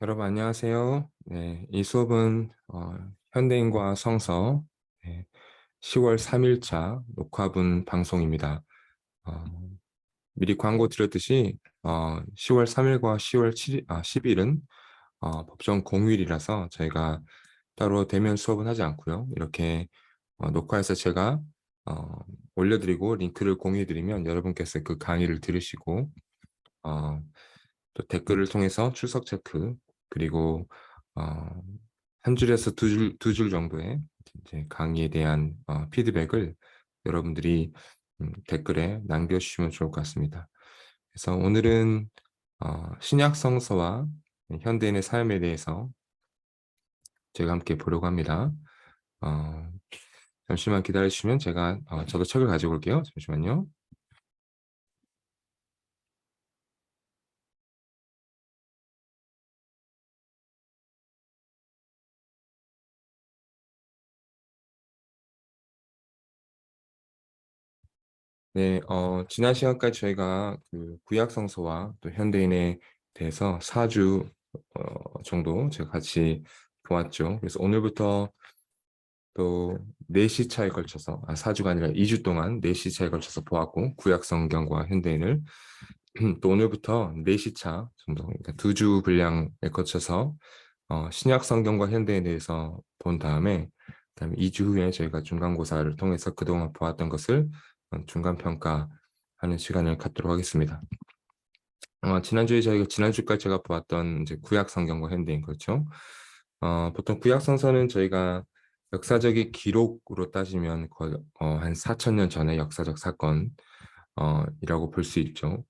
여러분 안녕하세요. 네, 이 수업은 현대인과 성서 10월 3일차 녹화분 방송입니다. 어, 미리 광고 드렸듯이 10월 3일과 10월 7일, 10일은 법정 공휴일이라서 저희가 따로 대면 수업은 하지 않고요. 이렇게 녹화해서 제가 어, 올려드리고 링크를 공유해드리면 여러분께서 그 강의를 들으시고 어, 또 댓글을 통해서 출석 체크 그리고 어, 한 줄에서 두 줄 정도의 이제 강의에 대한 피드백을 여러분들이 댓글에 남겨주시면 좋을 것 같습니다. 그래서 오늘은 신약 성서와 현대인의 삶에 대해서 제가 함께 보려고 합니다. 어, 잠시만 기다려주시면 제가 저도 책을 가지고 올게요. 잠시만요. 네, 지난 시간까지 저희가 그 구약 성서와 또 현대인에 대해서 4주 정도 제가 같이 보았죠. 그래서 오늘부터 또 4시차에 걸쳐서, 4주가 아니라 2주 동안 4시차에 걸쳐서 보았고, 구약 성경과 현대인을 또 오늘부터 4시차 정도, 그러니까 2주 분량에 거쳐서 신약 성경과 현대인에 대해서 본 다음에 2주 후에 저희가 중간고사를 통해서 그동안 보았던 것을 중간 평가하는 시간을 갖도록 하겠습니다. 지난주에 저희가 지난주까지 제가 보았던 이제 구약 성경과 현대인 그렇죠. 보통 구약 성서는 저희가 역사적인 기록으로 따지면 거의 한 4천 년 전의 역사적 사건 이라고 볼 수 있죠.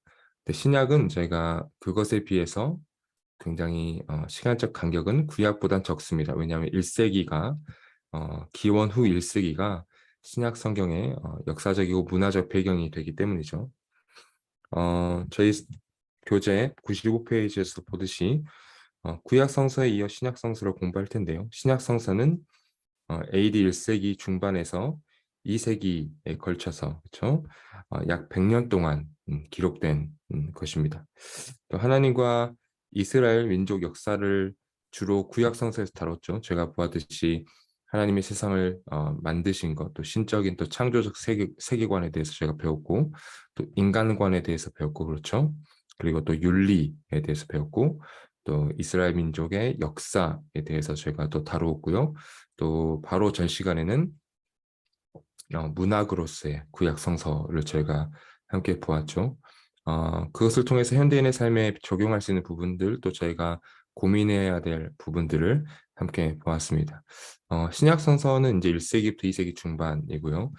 근데 신약은 저희가 그것에 비해서 굉장히 시간적 간격은 구약보단 적습니다. 왜냐하면 1세기가 기원 후 1세기가 신약 성경의 역사적이고 문화적 배경이 되기 때문이죠. 저희 교재 95페이지에서 보듯이 구약 성서에 이어 신약 성서를 공부할 텐데요. 신약 성서는 AD 1세기 중반에서 2세기에 걸쳐서 그렇죠? 약 100년 동안 기록된 것입니다. 또 하나님과 이스라엘 민족 역사를 주로 구약 성서에서 다뤘죠. 제가 보았듯이 하나님의 세상을 만드신 것, 또 신적인 또 창조적 세계관에 대해서 제가 배웠고, 또 인간관에 대해서 배웠고, 그렇죠. 그리고 또 윤리에 대해서 배웠고, 또 이스라엘 민족의 역사에 대해서 제가 또 다루었고요. 또 바로 전 시간에는 문학으로서의 구약 성서를 저희가 함께 보았죠. 그것을 통해서 현대인의 삶에 적용할 수 있는 부분들 또 저희가 고민해야 될 부분들을 함께 보았습니다. 신약 성서는 이제 1세기부터 2세기 중반이고요.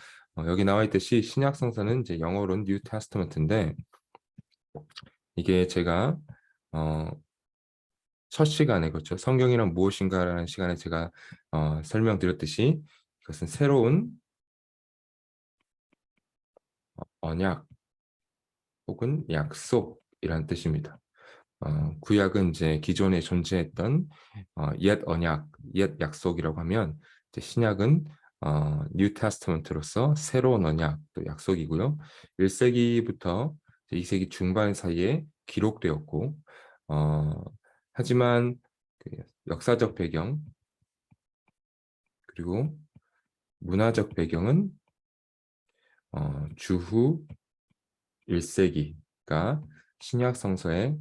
여기 나와 있듯이 신약 성서는 이제 영어로는 뉴 테스트먼트인데 이게 제가 첫 시간에 그렇죠. 성경이란 무엇인가라는 시간에 제가 설명드렸듯이 이것은 새로운 언약 혹은 약속이란 뜻입니다. 구약은 이제 기존에 존재했던 옛 언약, 옛 약속이라고 하면 이제 신약은 뉴 테스트먼트로서 새로운 언약, 또 약속이고요. 1세기부터 2세기 중반 사이에 기록되었고 하지만 그 역사적 배경 그리고 문화적 배경은 주후 1세기가 신약 성서의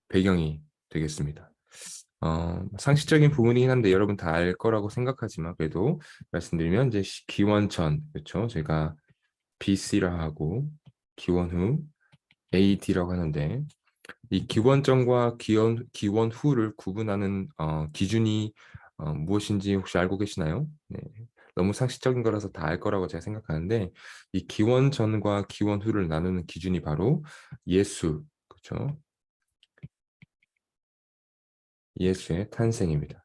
배경이 되겠습니다. 상식적인 부분이긴 한데 여러분 다 알 거라고 생각하지만 그래도 말씀드리면 이제 기원전 그렇죠? 제가 BC라 하고 기원 후 AD라고 하는데 이 기원전과 기원 후를 구분하는 기준이 무엇인지 혹시 알고 계시나요? 네. 너무 상식적인 거라서 다 알 거라고 제가 생각하는데 이 기원전과 기원 후를 나누는 기준이 바로 예수, 그렇죠? 예수의 탄생입니다.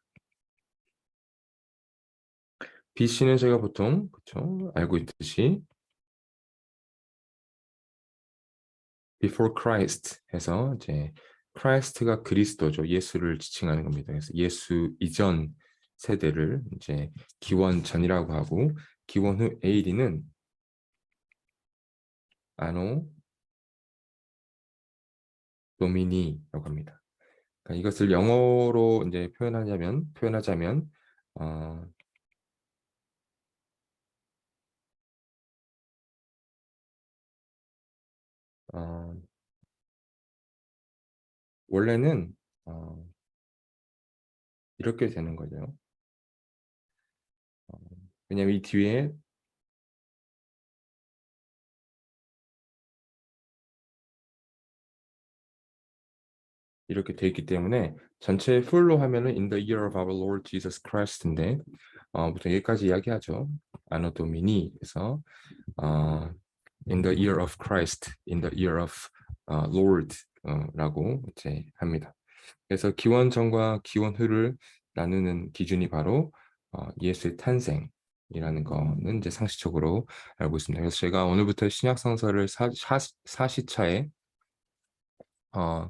BC는 저희가 보통 그렇죠? 알고 있듯이 before Christ 해서 이제 크라이스트가 그리스도죠. 예수를 지칭하는 겁니다. 그래서 예수 이전 세대를 이제 기원 전이라고 하고 기원 후 AD는 아노 도미니라고 합니다. 그러니까 이것을 영어로 이제 표현하자면 어, 어, 원래는 어, 이렇게 되는 거죠. 어, 왜냐면 이 뒤에 이렇게 돼 있기 때문에 전체 풀로 하면은 in the year of our Lord Jesus Christ인데 보통 여기까지 이야기하죠. 안노 도미니 그래서 어, in the year of Christ, in the year of Lord 라고 이제 합니다. 그래서 기원 전과 기원 후를 나누는 기준이 바로 예수의 탄생이라는 거는 이제 상식적으로 알고 있습니다. 그래서 제가 오늘부터 신약 성서를 사시차에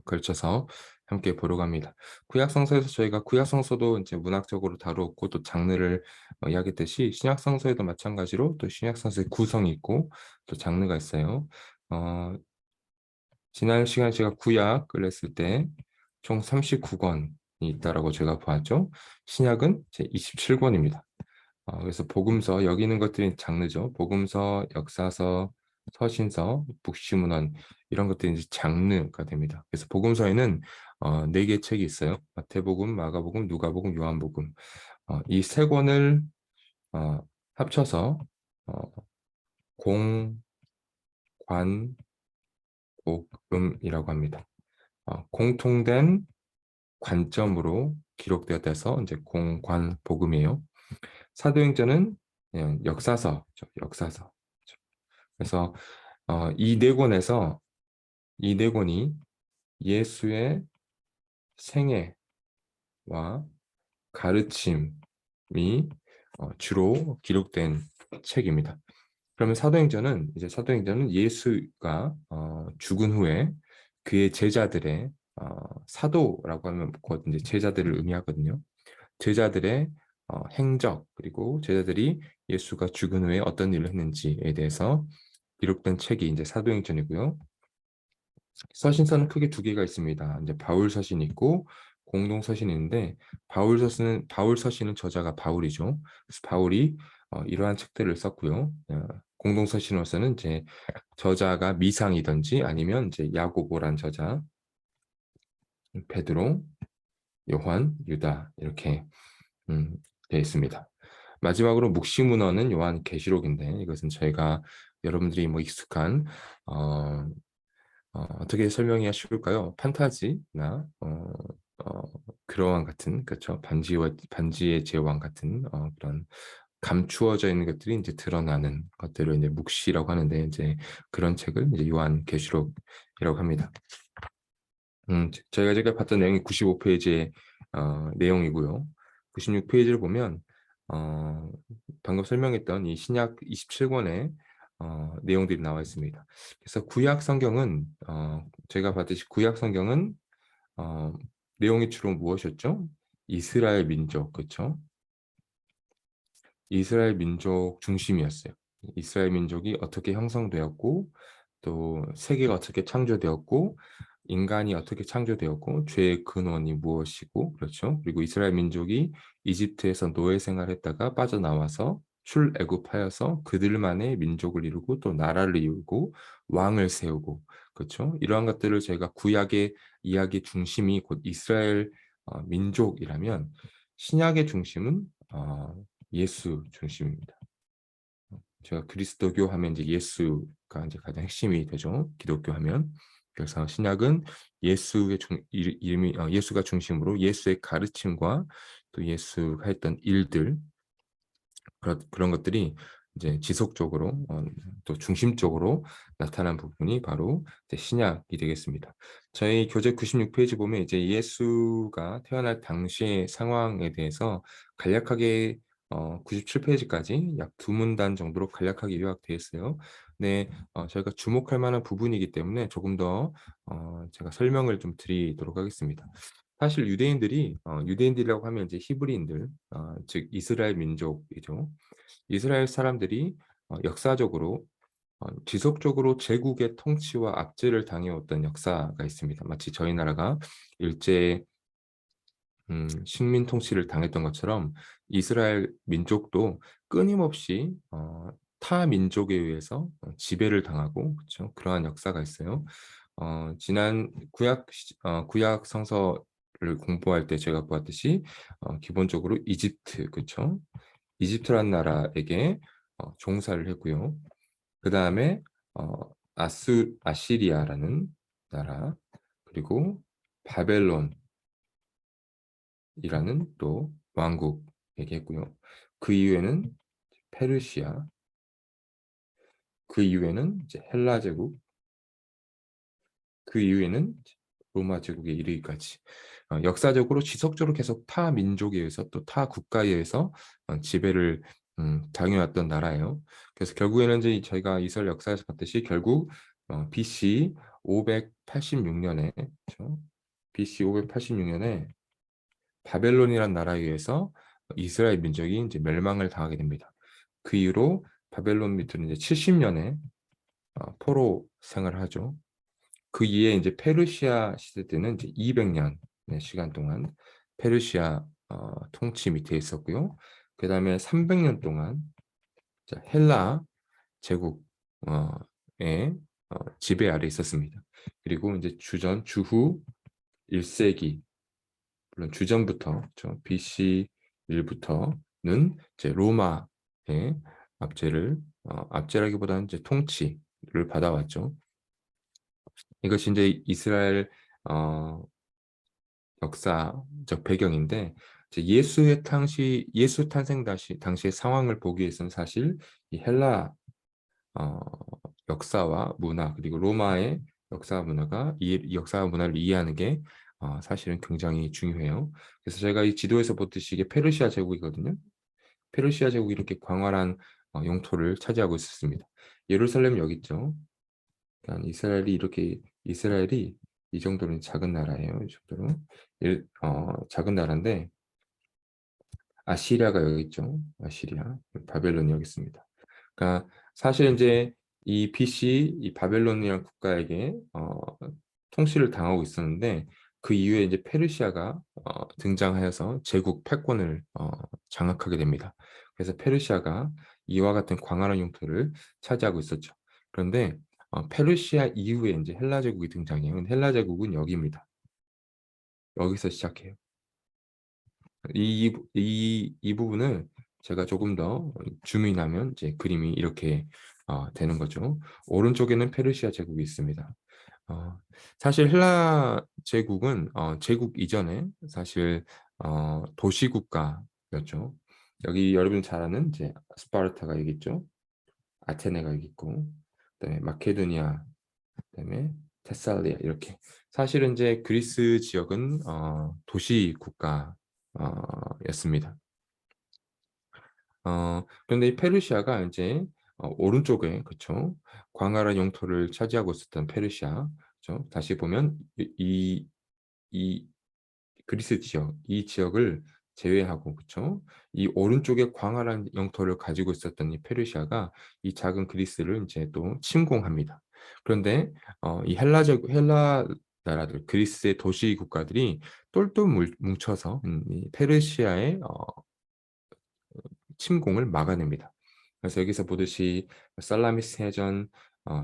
걸쳐서 함께 보러 갑니다. 구약 성서에서 저희가 구약 성서도 이제 문학적으로 다루었고 또 장르를 이야기했듯이 신약 성서에도 마찬가지로 또 신약 성서의 구성이 있고 또 장르가 있어요. 어, 지난 시간에 제가 구약을 했을 때 총 39권이 있다라고 제가 보았죠. 신약은 제 27권입니다. 그래서 복음서 여기 있는 것들이 장르죠. 복음서, 역사서, 서신서, 북시문헌 이런 것들이 이제 장르가 됩니다. 그래서 복음서에는 네 개 책이 있어요. 마태복음, 마가복음, 누가복음, 요한복음. 이 세 권을 어, 합쳐서 어, 공관복음이라고 합니다. 공통된 관점으로 기록되어서 이제 공관복음이에요. 사도행전은 그냥 역사서죠, 역사서. 그래서 이 네 권에서 이 네 권이 예수의 생애와 가르침이 주로 기록된 책입니다. 그러면 사도행전은 예수가 죽은 후에 그의 제자들의 사도라고 하면 곧 이제 제자들을 의미하거든요. 제자들의 행적 그리고 제자들이 예수가 죽은 후에 어떤 일을 했는지에 대해서 기록된 책이 이제 사도행전이고요. 서신서는 크게 두 개가 있습니다. 이제 바울 서신이 있고 공동 서신이 있는데 바울 서신은 저자가 바울이죠. 그래서 바울이 이러한 책들을 썼고요. 공동 서신으로서는 이제 저자가 미상이든지 아니면 이제 야고보란 저자, 베드로, 요한, 유다 이렇게 되어 있습니다. 마지막으로 묵시문어는 요한계시록인데 이것은 저희가 여러분들이 뭐 익숙한 떻게 설명해야 쉬울까요? 판타지나 어, 그러한 같은 그렇죠. 반지의 제왕 같은 그런 감추어져 있는 것들이 이제 드러나는 것들을 이제 묵시라고 하는데 이제 그런 책을 이제 요한계시록이라고 합니다. 저희가 제가 봤던 내용이 95페이지의 내용이고요. 96페이지를 보면 어, 방금 설명했던 이 신약 27권의 내용들이 나와 있습니다. 그래서 구약 성경은 제가 봤듯이 구약 성경은 어, 내용이 주로 무엇이었죠? 이스라엘 민족, 그렇죠? 이스라엘 민족 중심이었어요. 이스라엘 민족이 어떻게 형성되었고 또 세계가 어떻게 창조되었고 인간이 어떻게 창조되었고 죄의 근원이 무엇이고 그렇죠. 그리고 이스라엘 민족이 이집트에서 노예 생활했다가 빠져나와서 출애굽하여서 그들만의 민족을 이루고 또 나라를 이루고 왕을 세우고 그렇죠. 이러한 것들을 저희가 구약의 이야기 중심이 곧 이스라엘 민족이라면 신약의 중심은 예수 중심입니다. 제가 그리스도교 하면 이제 예수가 이제 가장 핵심이 되죠. 기독교 하면. 그래서 신약은 예수의 이름이 예수가 중심으로 예수의 가르침과 또 예수가 했던 일들 그런 것들이 이제 지속적으로 또 중심적으로 나타난 부분이 바로 이제 신약이 되겠습니다. 저희 교재 96페이지 보면 이제 예수가 태어날 당시의 상황에 대해서 간략하게 97페이지까지 약 두 문단 정도로 간략하게 요약되어 있어요. 네, 저희가 주목할 만한 부분이기 때문에 조금 더 제가 설명을 좀 드리도록 하겠습니다. 사실 유대인들이라고 하면 이제 히브리인들, 즉 이스라엘 민족이죠. 이스라엘 사람들이 역사적으로 지속적으로 제국의 통치와 압제를 당해왔던 역사가 있습니다. 마치 저희 나라가 일제 식민 통치를 당했던 것처럼 이스라엘 민족도 끊임없이 타 민족에 의해서 지배를 당하고 그렇죠? 그러한 역사가 있어요. 지난 구약 성서를 공부할 때 제가 보았듯이 기본적으로 이집트 그렇죠? 이집트란 나라에게 종사를 했고요. 그 다음에 아시리아라는 나라 그리고 바벨론이라는 또 왕국 얘기했고요. 그 이후에는 페르시아, 그 이후에는 이제 헬라 제국, 그 이후에는 로마 제국에 이르기까지 역사적으로 지속적으로 계속 타 민족에 의해서 또 타 국가에 의해서 지배를 당해왔던 나라예요. 그래서 결국에는 이제 저희가 이스라엘 역사에서 봤듯이 결국 BC 586년에 그렇죠? BC 586년에 바벨론이란 나라에 의해서 이스라엘 민족이 이제 멸망을 당하게 됩니다. 그 이후로 바벨론 밑으로 이제 70년에 포로 생활을 하죠. 그 이후에 이제 페르시아 시대 때는 이제 200년의 시간 동안 페르시아 통치 밑에 있었고요. 그 다음에 300년 동안 헬라 제국의 지배 아래 있었습니다. 그리고 이제 주후 1세기 물론 주전부터 그렇죠? BC 1부터는 이제 로마의 압제라기보다는 이제 통치를 받아왔죠. 이것이 이제 이스라엘 어, 역사적 배경인데 이제 예수 탄생 당시의 상황을 보기 위해서는 사실 이 헬라 어, 역사와 문화 그리고 로마의 역사와 문화가 이 역사와 문화를 이해하는 게 사실은 굉장히 중요해요. 그래서 제가 이 지도에서 보듯이 이게 페르시아 제국이거든요. 페르시아 제국이 이렇게 광활한 영토를 차지하고 있었습니다. 예루살렘 여기 있죠. 그러니까 이스라엘이 이 정도면 작은 나라예요. 이 정도로 작은 나라인데 아시리아가 여기 있죠. 아시리아, 바벨론이 여기 있습니다. 그러니까 사실 이제 이 BC 이 바벨론이라는 국가에게 통치를 당하고 있었는데 그 이후에 이제 페르시아가 등장하여서 제국 패권을 장악하게 됩니다. 그래서 페르시아가 이와 같은 광활한 영토를 차지하고 있었죠. 그런데 페르시아 이후에 이제 헬라 제국이 등장해요. 근데 헬라 제국은 여기입니다. 여기서 시작해요. 이 부분을 제가 조금 더 줌인하면 이제 그림이 이렇게 되는 거죠. 오른쪽에는 페르시아 제국이 있습니다. 어, 사실 헬라 제국은 제국 이전에 사실 도시국가였죠. 여기 여러분 잘 아는 이제 스파르타가 여기 있죠. 아테네가 여기 있고, 그다음에 마케도니아, 그다음에 테살리아 이렇게. 사실은 이제 그리스 지역은 도시 국가였습니다. 그런데 이 페르시아가 이제 오른쪽에 그렇죠. 광활한 영토를 차지하고 있었던 페르시아. 그렇죠? 다시 보면 이 그리스 지역, 이 지역을 제외하고 그렇죠? 이 오른쪽에 광활한 영토를 가지고 있었던 이 페르시아가 이 작은 그리스를 이제 또 침공합니다. 그런데 이 헬라 나라들, 그리스의 도시 국가들이 똘똘 뭉쳐서 이 페르시아의 침공을 막아냅니다. 그래서 여기서 보듯이 살라미스 해전,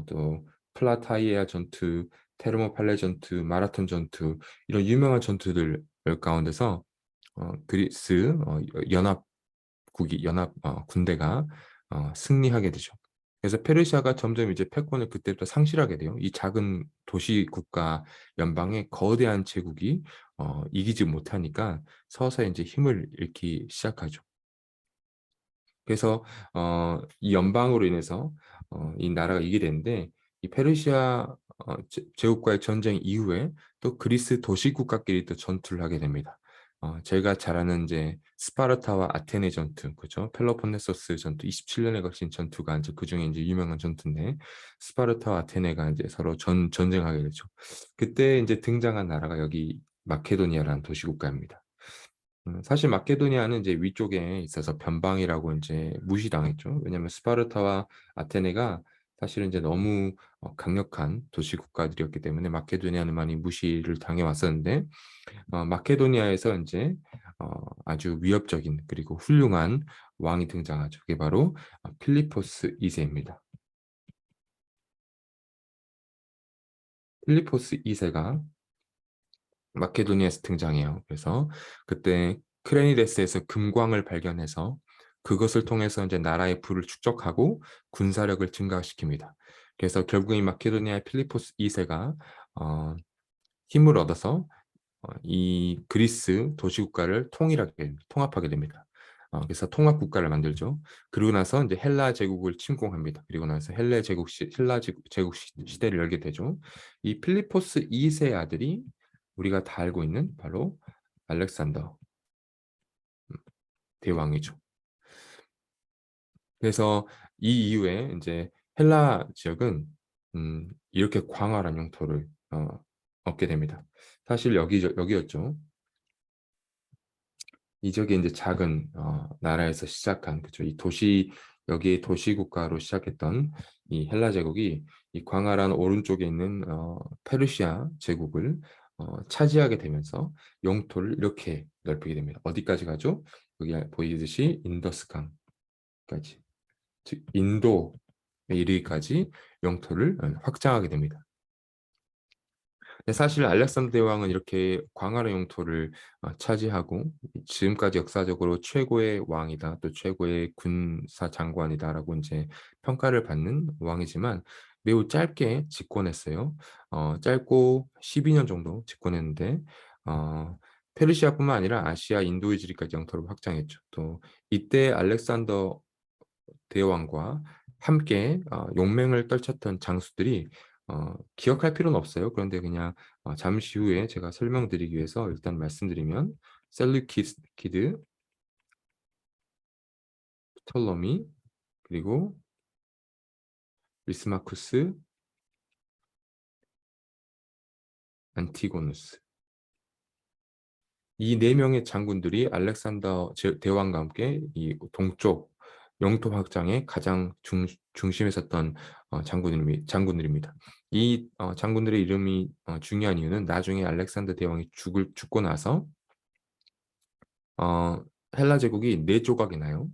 또 플라타이아 전투, 테르모팔레 전투, 마라톤 전투 이런 유명한 전투들 가운데서 그리스 연합 군대가 승리하게 되죠. 그래서 페르시아가 점점 이제 패권을 그때부터 상실하게 돼요. 이 작은 도시 국가 연방의 거대한 제국이 이기지 못하니까 서서히 이제 힘을 잃기 시작하죠. 그래서 이 연방으로 인해서 이 나라가 이기게 되는데 이 페르시아 제국과의 전쟁 이후에 또 그리스 도시국가끼리 또 전투를 하게 됩니다. 제가 잘 아는 이제 스파르타와 아테네 전투, 그죠? 펠로폰네소스 전투, 27년에 걸친 전투가 이제 그 중에 이제 유명한 전투인데 스파르타와 아테네가 이제 서로 전쟁하게 되죠. 그때 이제 등장한 나라가 여기 마케도니아라는 도시국가입니다. 사실 마케도니아는 이제 위쪽에 있어서 변방이라고 이제 무시당했죠. 왜냐하면 스파르타와 아테네가 사실은 이제 너무 강력한 도시 국가들이었기 때문에 마케도니아는 많이 무시를 당해왔었는데 마케도니아에서 이제 아주 위협적인 그리고 훌륭한 왕이 등장하죠. 그게 바로 필리포스 2세입니다. 필리포스 2세가 마케도니아에서 등장해요. 그래서 그때 크레니데스에서 금광을 발견해서 그것을 통해서 이제 나라의 부를 축적하고 군사력을 증가시킵니다. 그래서 결국 이 마케도니아의 필리포스 2세가 힘을 얻어서 이 그리스 도시국가를 통합하게 됩니다. 그래서 통합국가를 만들죠. 그리고 나서 이제 헬라 제국을 침공합니다. 그리고 나서 헬라 제국 시대를 열게 되죠. 이 필리포스 2세 아들이 우리가 다 알고 있는 바로 알렉산더 대왕이죠. 그래서 이 이후에 이제 헬라 지역은 이렇게 광활한 영토를 얻게 됩니다. 사실 여기였죠. 이 지역이 이제 작은 나라에서 시작한 그죠. 이 도시 여기에 도시 국가로 시작했던 이 헬라 제국이 이 광활한 오른쪽에 있는 페르시아 제국을 차지하게 되면서 영토를 이렇게 넓히게 됩니다. 어디까지 가죠? 여기 보이듯이 인더스강까지, 즉 인도에 이르기까지 영토를 확장하게 됩니다. 사실 알렉산더 대왕은 이렇게 광활한 영토를 차지하고 지금까지 역사적으로 최고의 왕이다, 또 최고의 군사 장관이다라고 이제 평가를 받는 왕이지만 매우 짧게 집권했어요. 짧고 12년 정도 집권했는데 페르시아뿐만 아니라 아시아, 인도에 지리까지 영토를 확장했죠. 또 이때 알렉산더 대왕과 함께 용맹을 떨쳤던 장수들이 기억할 필요는 없어요. 그런데 그냥 잠시 후에 제가 설명드리기 위해서 일단 말씀드리면 셀루키드, 프톨로미, 그리고 리스마쿠스, 안티고누스, 이 네 명의 장군들이 알렉산더 대왕과 함께 이 동쪽 영토 확장에 가장 중심에 섰던 장군들입니다. 이 장군들의 이름이 중요한 이유는 나중에 알렉산더 대왕이 죽고 나서 어, 헬라 제국이 네 조각이 나요.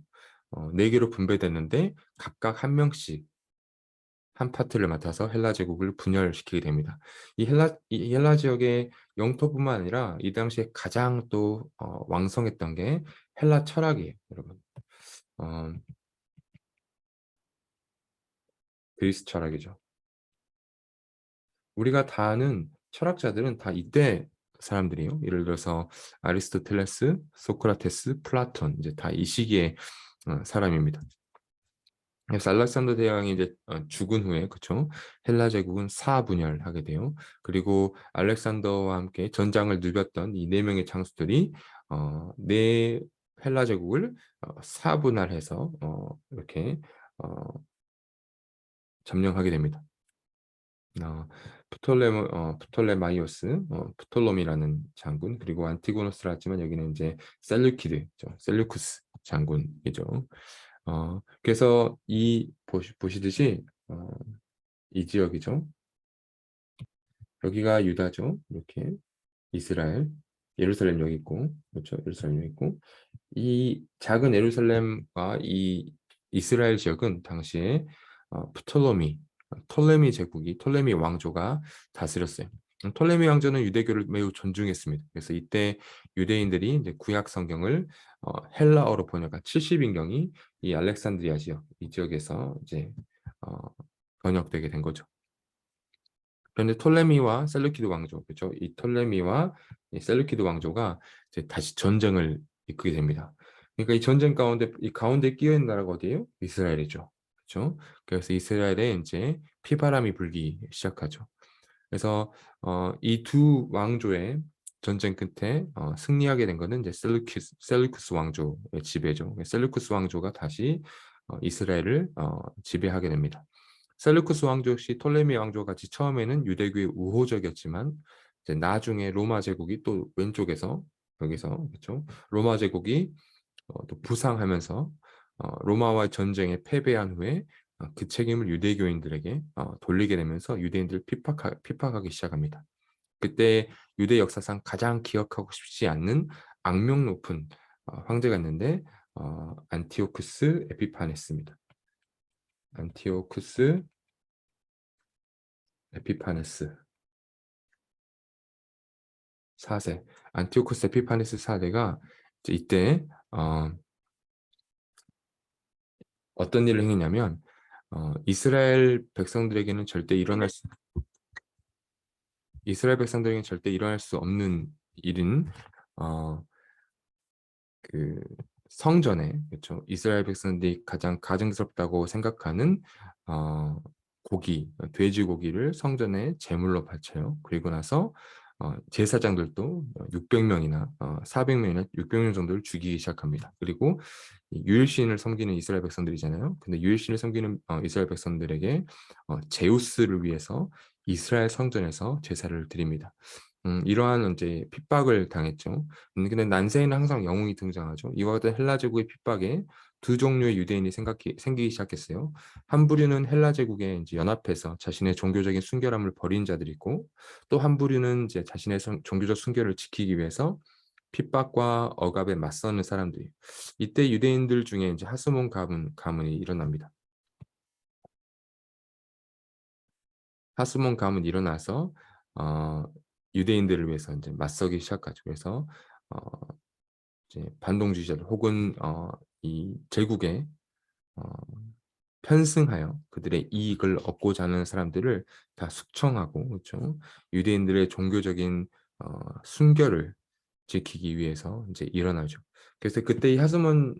네 개로 분배됐는데 각각 한 명씩 한 파트를 맡아서 헬라 제국을 분열시키게 됩니다. 이 헬라 지역의 영토뿐만 아니라 이 당시에 가장 또 왕성했던 게 헬라 철학이에요, 여러분. 어, 그리스 철학이죠. 우리가 다 아는 철학자들은 다 이때 사람들이에요. 예를 들어서 아리스토텔레스, 소크라테스, 플라톤, 이제 다 이 시기의 사람입니다. 그래서 알렉산더 대왕이 이제 죽은 후에 그쵸 헬라 제국은 사분열하게 돼요. 그리고 알렉산더와 함께 전장을 누볐던 이 네 명의 장수들이 네 헬라 제국을 사분할해서 이렇게 어, 점령하게 됩니다. 프톨레마이오스, 프톨로미라는 장군, 그리고 안티고노스라 했지만 여기는 이제 셀루쿠스 장군이죠. 그래서 보시듯이 이 지역이죠. 여기가 유다죠. 이렇게 이스라엘, 예루살렘 여기 있고, 그렇죠? 예루살렘 여기 있고, 이 작은 예루살렘과 이 이스라엘 지역은 당시에 톨레미 왕조가 다스렸어요. 톨레미 왕조는 유대교를 매우 존중했습니다. 그래서 이때 유대인들이 이제 구약 성경을 헬라어로 번역한 70인경이 이 알렉산드리아 지역, 이 지역에서 이제 어, 번역되게 된 거죠. 그런데 톨레미와 셀루키드 왕조, 그렇죠? 이 톨레미와 이 셀루키드 왕조가 이제 다시 전쟁을 이끌게 됩니다. 그러니까 이 전쟁 가운데 이 가운데 끼어 있는 나라가 어디예요? 이스라엘이죠. 그렇죠? 그래서 이스라엘에 이제 피바람이 불기 시작하죠. 그래서 이 두 왕조의 전쟁 끝에 승리하게 된 것은 이제 셀루쿠스 왕조의 지배죠. 셀루쿠스 왕조가 다시 이스라엘을 지배하게 됩니다. 셀루쿠스 왕조 역시 톨레미 왕조와 같이 처음에는 유대교에 우호적이었지만 이제 나중에 로마 제국이 또 왼쪽에서 여기서 그렇죠? 로마 제국이 또 부상하면서 로마와의 전쟁에 패배한 후에 그 책임을 유대교인들에게 돌리게 되면서 유대인들을 핍박하기 시작합니다. 그때 유대 역사상 가장 기억하고 싶지 않는 악명 높은 황제가 있는데 안티오쿠스 에피파네스입니다. 안티오쿠스 에피파네스 4세. 안티오쿠스 에피파네스 4세가 이때 어떤 일을 행했냐면 이스라엘 백성들에게는 절대 일어날 수 없는 일인 어, 그 성전에, 그렇죠? 이스라엘 백성들이 가장 가증스럽다고 생각하는 고기, 돼지고기를 성전에 제물로 바쳐요. 그리고 나서 제사장들도 600명이나 400명이나 600명 정도를 죽이기 시작합니다. 그리고 유일신을 섬기는 이스라엘 백성들이잖아요. 근데 유일신을 섬기는 이스라엘 백성들에게 제우스를 위해서 이스라엘 성전에서 제사를 드립니다. 이러한 이제 핍박을 당했죠. 근데 난세에는 항상 영웅이 등장하죠. 이와 같은 헬라 제국의 핍박에 두 종류의 유대인이 생기기 시작했어요. 한 부류는 헬라 제국에 이제 연합해서 자신의 종교적인 순결함을 버린 자들이 있고, 또 한 부류는 이제 자신의 종교적 순결을 지키기 위해서 핍박과 억압에 맞서는 사람들이. 이때 유대인들 중에 이제 하스몬 가문이 일어납니다. 하스몬 가문이 일어나서 어, 유대인들을 위해서 이제 맞서기 시작하죠. 그래서 어, 이제 반동주의자들 혹은 이 제국에 어, 편승하여 그들의 이익을 얻고자 하는 사람들을 다 숙청하고, 그렇죠? 유대인들의 종교적인 순결을 지키기 위해서 이제 일어나죠. 그래서 그때 이 하스몬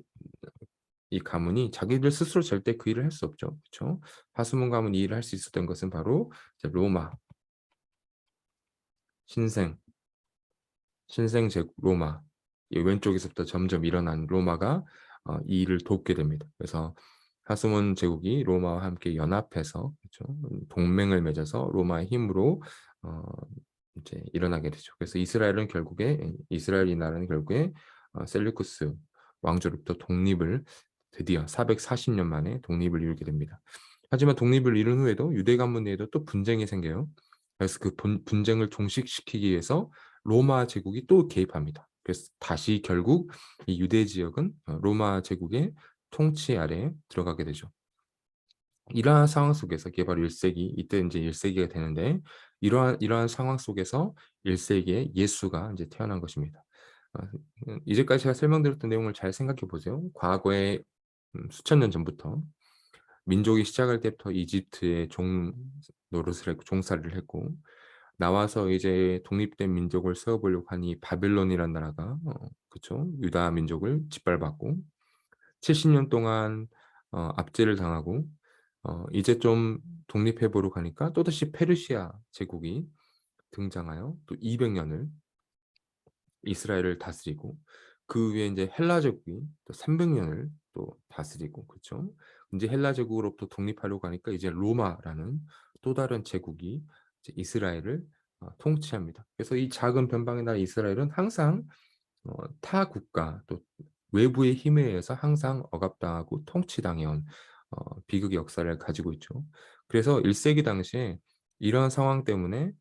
이 가문이 자기들 스스로 절대 그 일을 할 수 없죠. 그렇죠? 하스몬 가문이 이 일을 할 수 있었던 것은 바로 로마 신생 신생 로마, 이 왼쪽에서부터 점점 일어난 로마가 이 일을 돕게 됩니다. 그래서 하스몬 제국이 로마와 함께 연합해서, 그렇죠? 동맹을 맺어서 로마의 힘으로 어, 이제 일어나게 되죠. 그래서 이스라엘 이 나라는 결국에 셀루쿠스 왕조로부터 독립을 드디어 440년 만에 독립을 이루게 됩니다. 하지만 독립을 이룬 후에도 유대 가문 내에도 또 분쟁이 생겨요. 그래서 그 분쟁을 종식시키기 위해서 로마 제국이 또 개입합니다. 그래서 다시 결국 이 유대 지역은 로마 제국의 통치 아래에 들어가게 되죠. 이러한 상황 속에서 이게 바로 1세기, 이때 이제 1세기가 되는데, 이러한 상황 속에서 1세기에 예수가 이제 태어난 것입니다. 이제까지 제가 설명드렸던 내용을 잘 생각해 보세요. 과거에 수천 년 전부터 민족이 시작할 때부터 이집트에 종살이를 했고, 나와서 이제 독립된 민족을 세워보려고 하니 바벨론이라는 나라가 그쵸? 유다 민족을 짓밟았고, 70년 동안 압제를 당하고, 이제 좀 독립해 보려고 하니까 또다시 페르시아 제국이 등장하여 또 200년을 이스라엘을 다스리고, 그 위에 이제 헬라 제국이 또 300년을 또 다스리고, 그렇죠? 이제 헬라 제국으로부터 독립하려고 하니까 이제 로마라는 또 다른 제국이 이제 이스라엘을 통치합니다. 그래서 이 작은 변방의 나라 이스라엘은 항상 타 국가 또 외부의 힘에 의해서 항상 억압당하고 통치당해온 비극의 역사를 가지고 있죠. 그래서 1세기 당시에 이러한 상황 때문에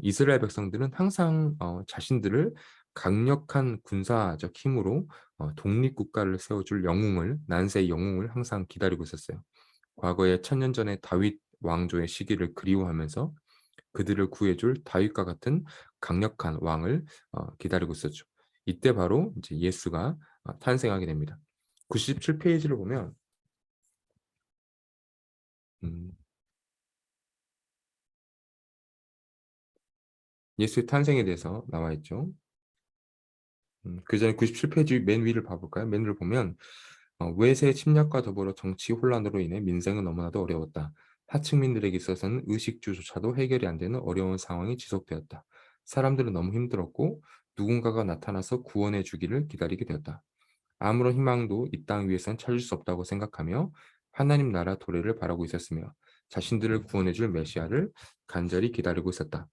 이스라엘 백성들은 항상 자신들을 강력한 군사적 힘으로 독립국가를 세워줄 난세의 영웅을 항상 기다리고 있었어요. 과거에 천년 전에 다윗 왕조의 시기를 그리워하면서 그들을 구해줄 다윗과 같은 강력한 왕을 기다리고 있었죠. 이때 바로 이제 예수가 탄생하게 됩니다. 97페이지를 보면 음, 예수의 탄생에 대해서 나와 있죠. 그 전에 97페이지 맨 위를 봐볼까요? 맨 위를 보면 외세 침략과 더불어 정치 혼란으로 인해 민생은 너무나도 어려웠다. 하층민들에게 있어서는 의식주조차도 해결이 안 되는 어려운 상황이 지속되었다. 사람들은 너무 힘들었고 누군가가 나타나서 구원해 주기를 기다리게 되었다. 아무런 희망도 이 땅 위에선 찾을 수 없다고 생각하며 하나님 나라 도래를 바라고 있었으며 자신들을 구원해 줄 메시아를 간절히 기다리고 있었다.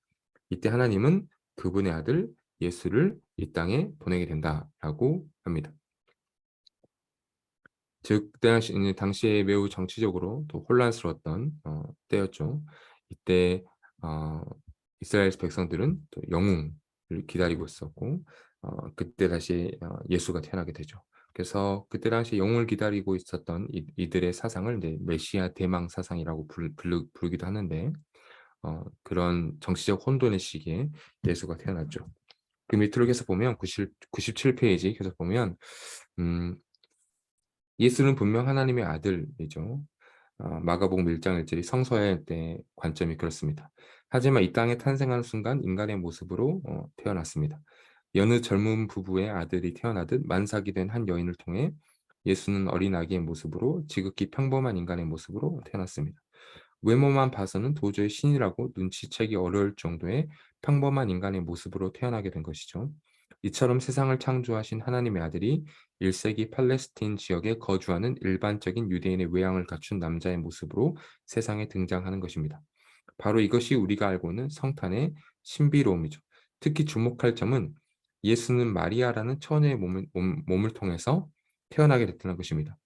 이때 하나님은 그분의 아들 예수를 이 땅에 보내게 된다라고 합니다. 즉 그때 당시에 매우 정치적으로 또 혼란스러웠던 때였죠. 이때 어 이스라엘 백성들은 또 영웅을 기다리고 있었고 그때 다시 예수가 태어나게 되죠. 그래서 그때 당시 영웅을 기다리고 있었던 이들의 사상을 이제 메시아 대망 사상이라고 부르기도 하는데 그런 정치적 혼돈의 시기에 예수가 태어났죠. 그 밑으로 계속 보면 97 페이지 계속 보면 음 예수는 분명 하나님의 아들이죠. 마가복음 1장 1절이 성서의 때 관점이 그렇습니다. 하지만 이 땅에 탄생하는 순간 인간의 모습으로 태어났습니다. 여느 젊은 부부의 아들이 태어나듯 만삭이 된 한 여인을 통해 예수는 어린 아기의 모습으로 지극히 평범한 인간의 모습으로 태어났습니다. 외모만 봐서는 도저히 신이라고 눈치채기 어려울 정도의 평범한 인간의 모습으로 태어나게 된 것이죠. 이처럼 세상을 창조하신 하나님의 아들이 1세기 팔레스틴 지역에 거주하는 일반적인 유대인의 외양을 갖춘 남자의 모습으로 세상에 등장하는 것입니다. 바로 이것이 우리가 알고 있는 성탄의 신비로움이죠. 특히 주목할 점은 예수는 마리아라는 처녀의 몸을 통해서 태어나게 됐다는 것입니다.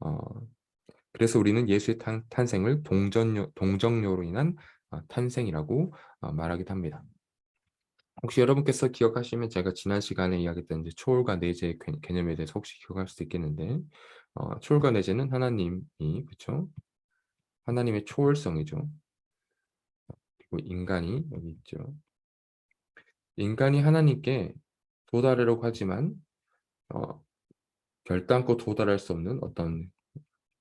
어, 그래서 우리는 예수의 탄생을 동정녀로 인한 탄생이라고 말하기도 합니다. 혹시 여러분께서 기억하시면 제가 지난 시간에 이야기했던 이제 초월과 내재의 개념에 대해서 혹시 기억할 수도 있겠는데 초월과 내재는 하나님이 그쵸? 하나님의 초월성이죠. 그리고 인간이 여기 있죠. 인간이 하나님께 도달하려고 하지만 어, 결단코 도달할 수 없는 어떤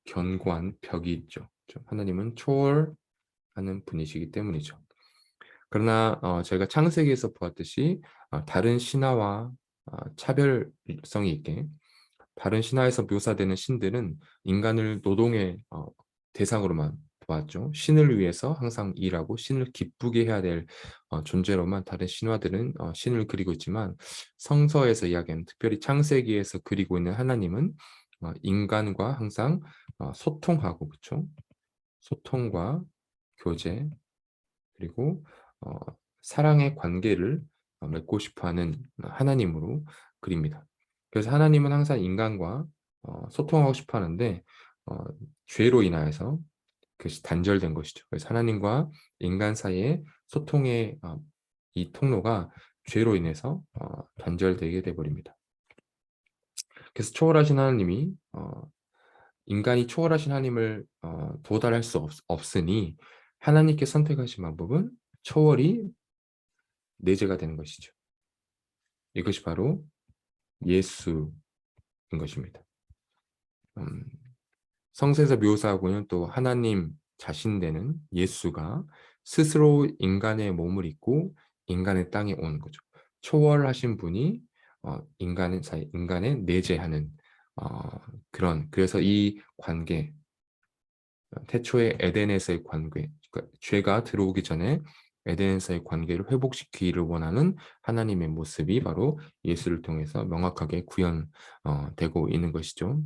견고한 벽이 있죠. 그쵸? 하나님은 초월하는 분이시기 때문이죠. 그러나 저희가 창세기에서 보았듯이 다른 신화와 차별성이 있게 다른 신화에서 묘사되는 신들은 인간을 노동의 대상으로만 보았죠. 신을 위해서 항상 일하고 신을 기쁘게 해야 될 존재로만 다른 신화들은 신을 그리고 있지만 성서에서 이야기하는 특별히 창세기에서 그리고 있는 하나님은 인간과 항상 소통하고 그렇죠. 소통과 교제 그리고 어, 사랑의 관계를 맺고 싶어하는 하나님으로 그립니다. 그래서 하나님은 항상 인간과 소통하고 싶어하는데 어, 죄로 인하여서 그것이 단절된 것이죠. 그래서 하나님과 인간 사이의 소통의 이 통로가 죄로 인해서 단절되게 되버립니다. 그래서 초월하신 하나님이 인간이 초월하신 하나님을 도달할 수 없으니 하나님께 선택하신 방법은 초월이 내재가 되는 것이죠. 이것이 바로 예수인 것입니다. 음, 성서에서 묘사하고 있는 또 하나님 자신 되는 예수가 스스로 인간의 몸을 입고 인간의 땅에 온 거죠. 초월하신 분이 인간에 내재하는 그래서 이 관계 태초의 에덴에서의 관계, 그러니까 죄가 들어오기 전에 에덴에서의 관계를 회복시키기를 원하는 하나님의 모습이 바로 예수를 통해서 명확하게 구현되고 있는 것이죠.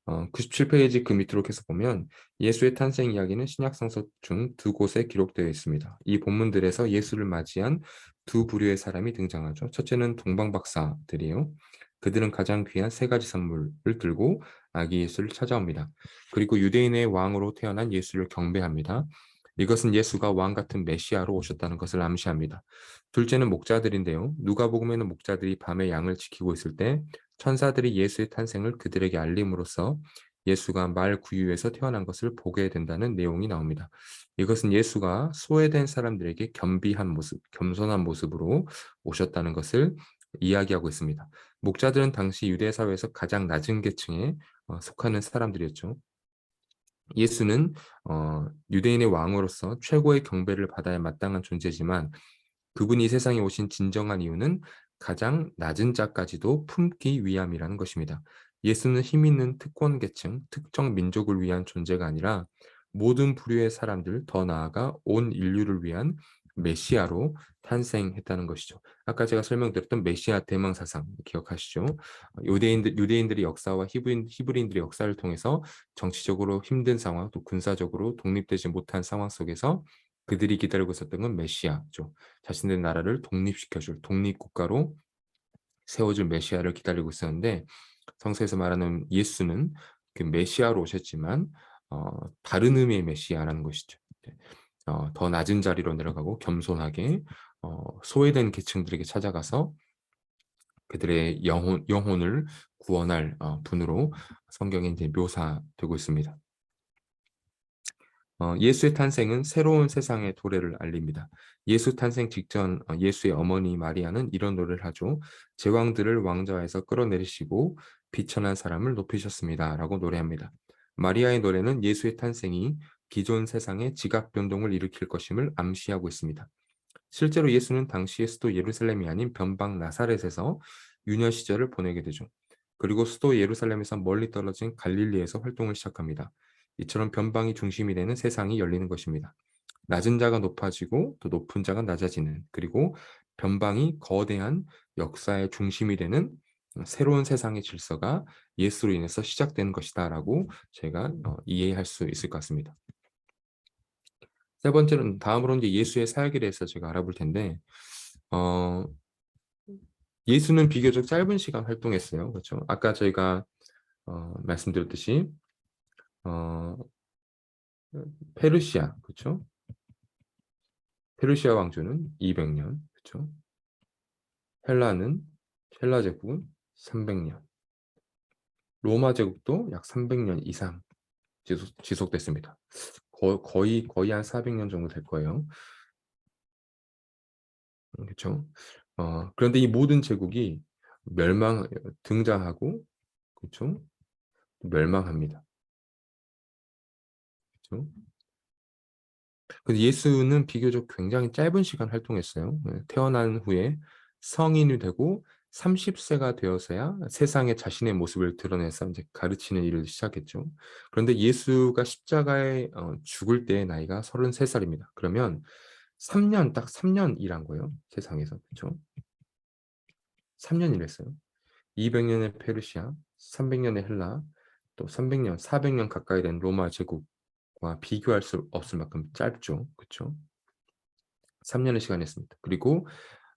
97페이지 그 밑으로 계속 보면 예수의 탄생 이야기는 신약성서 중 두 곳에 기록되어 있습니다. 이 본문들에서 예수를 맞이한 두 부류의 사람이 등장하죠. 첫째는 동방박사들이에요. 그들은 가장 귀한 세 가지 선물을 들고 아기 예수를 찾아옵니다. 그리고 유대인의 왕으로 태어난 예수를 경배합니다. 이것은 예수가 왕 같은 메시아로 오셨다는 것을 암시합니다. 둘째는 목자들인데요. 누가복음에는 목자들이 밤에 양을 지키고 있을 때 천사들이 예수의 탄생을 그들에게 알림으로써 예수가 말 구유에서 태어난 것을 보게 된다는 내용이 나옵니다. 이것은 예수가 소외된 사람들에게 겸비한 모습, 겸손한 모습으로 오셨다는 것을 이야기하고 있습니다. 목자들은 당시 유대 사회에서 가장 낮은 계층에 속하는 사람들이었죠. 예수는 유대인의 왕으로서 최고의 경배를 받아야 마땅한 존재지만 그분이 세상에 오신 진정한 이유는 가장 낮은 자까지도 품기 위함이라는 것입니다. 예수는 힘 있는 특권 계층, 특정 민족을 위한 존재가 아니라 모든 부류의 사람들, 더 나아가 온 인류를 위한 메시아로 탄생했다는 것이죠. 아까 제가 설명드렸던 메시아 대망 사상 기억하시죠? 유대인들의 역사와 히브리인들의 역사를 통해서 정치적으로 힘든 상황, 또 군사적으로 독립되지 못한 상황 속에서 그들이 기다리고 있었던 건 메시아죠. 자신의 나라를 독립시켜줄 독립국가로 세워줄 메시아를 기다리고 있었는데 성서에서 말하는 예수는 그 메시아로 오셨지만 다른 의미의 메시아라는 것이죠. 더 낮은 자리로 내려가고 겸손하게 소외된 계층들에게 찾아가서 그들의 영혼을 구원할 분으로 성경에 이제 묘사되고 있습니다. 예수의 탄생은 새로운 세상의 도래를 알립니다. 예수 탄생 직전 예수의 어머니 마리아는 이런 노래를 하죠. 제왕들을 왕좌에서 끌어내리시고 비천한 사람을 높이셨습니다. 라고 노래합니다. 마리아의 노래는 예수의 탄생이 기존 세상의 지각 변동을 일으킬 것임을 암시하고 있습니다. 실제로 예수는 당시의 수도 예루살렘이 아닌 변방 나사렛에서 유년 시절을 보내게 되죠. 그리고 수도 예루살렘에서 멀리 떨어진 갈릴리에서 활동을 시작합니다. 이처럼 변방이 중심이 되는 세상이 열리는 것입니다. 낮은 자가 높아지고 또 높은 자가 낮아지는, 그리고 변방이 거대한 역사의 중심이 되는 새로운 세상의 질서가 예수로 인해서 시작되는 것이다라고 제가 이해할 수 있을 것 같습니다. 세 번째는 다음으로 이제 예수의 사역에 대해서 제가 알아볼 텐데, 어, 예수는 비교적 짧은 시간 활동했어요. 그렇죠? 아까 저희가 말씀드렸듯이 어, 페르시아, 그렇죠? 페르시아 왕조는 200년, 그렇죠? 헬라 제국은 300년, 로마 제국도 약 300년 이상 지속됐습니다. 거의 한 400년 정도 될 거예요. 그렇죠? 그런데 이 모든 제국이 등장하고, 그렇죠? 멸망합니다. 그렇죠? 근데 예수는 비교적 굉장히 짧은 시간 활동했어요. 태어난 후에 성인이 되고 30세가 되어서야 세상에 자신의 모습을 드러내서 이제 가르치는 일을 시작했죠. 그런데 예수가 십자가에 죽을 때의 나이가 33살입니다. 그러면 3년, 딱 3년 일한 거예요. 세상에서. 그렇죠? 3년 일했어요. 200년의 페르시아, 300년의 헬라, 또 300년, 400년 가까이 된 로마 제국과 비교할 수 없을 만큼 짧죠. 그렇죠? 3년의 시간이 있습니다. 그리고